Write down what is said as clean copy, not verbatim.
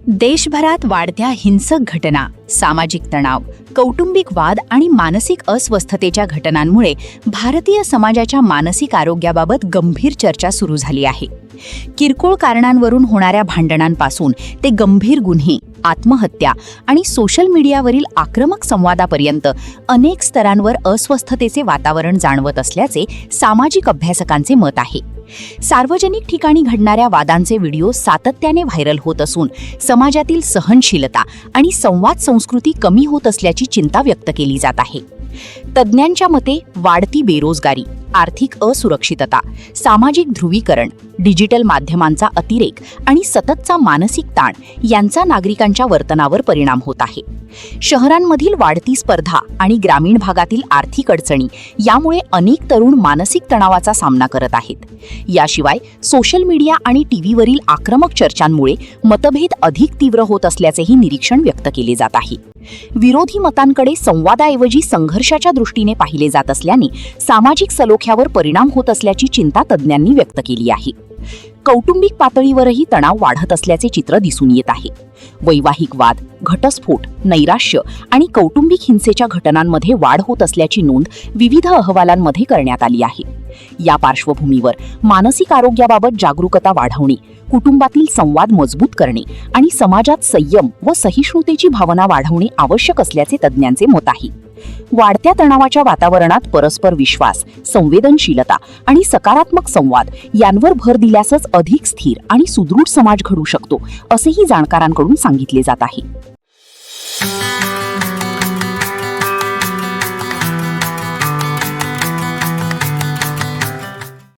देशभरात वाढत्या हिंसक घटना, सामाजिक तणाव, कौटुंबिक वाद आणि मानसिक अस्वस्थतेच्या घटनांमुळे भारतीय समाजाच्या मानसिक आरोग्याबाबत गंभीर चर्चा सुरू झाली आहे. किरकोळ कारणांवरून होणाऱ्या भांडणांपासून ते गंभीर गुन्हे, आत्महत्या आणि सोशल मीडियावरील आक्रमक संवादापर्यंत अनेक स्तरांवर अस्वस्थतेचे वातावरण जाणवत असल्याचे सामाजिक अभ्यासकांचे मत आहे. सार्वजनिक ठिकाणी घडणाऱ्या वादांचे व्हिडिओ सातत्याने व्हायरल होत असून समाजातील सहनशीलता आणि संवाद संस्कृती कमी होत असल्याची चिंता व्यक्त केली जात आहे. तज्ज्ञांच्या मते वाढती बेरोजगारी, आर्थिक असुरक्षितता, सामाजिक ध्रुवीकरण, डिजिटल माध्यमांचा अतिरेक आणि सततचा मानसिक ताण यांचा नागरिकांच्या वर्तनावर परिणाम होत आहे. शहरांमधील वाढती स्पर्धा आणि ग्रामीण भागातील आर्थिक अडचणी यामुळे अनेक तरुण मानसिक तणावाचा सामना करत आहेत. याशिवाय सोशल मीडिया आणि टीव्हीवरील आक्रमक चर्चांमुळे मतभेद अधिक तीव्र होत असल्याचेही निरीक्षण व्यक्त केले जात आहे. विरोधी मतांकडे संवादाऐवजी संघर्षाच्या दृष्टीने पाहिले जात असल्याने सामाजिक सलोख्यावर परिणाम होत असल्याची चिंता तज्ज्ञांनी व्यक्त केली आहे. कौटुंबिक पातळीवरही तणाव वाढत असल्याचे चित्र दिसून येत आहे. वैवाहिक वाद, घटस्फोट, नैराश्य आणि कौटुंबिक हिंसेच्या घटनांमध्ये वाढ होत असल्याची नोंद विविध अहवालांमध्ये करण्यात आली आहे. या पार्श्वभूमीवर मानसिक आरोग्याबाबत जागरूकता वाढवणे, कुटुंबातील संवाद मजबूत करणे आणि समाजात संयम व सहिष्णुतेची भावना वाढवणे आवश्यक असल्याचे तज्ज्ञांचे मत आहे. वाढत्या तणावाच्या वातावरणात परस्पर विश्वास, संवेदनशीलता आणि सकारात्मक संवाद यांवर भर दिल्यासच अधिक स्थिर आणि सुदृढ समाज घडू शकतो, असेही जाणकारांकडून सांगितले जात आहे.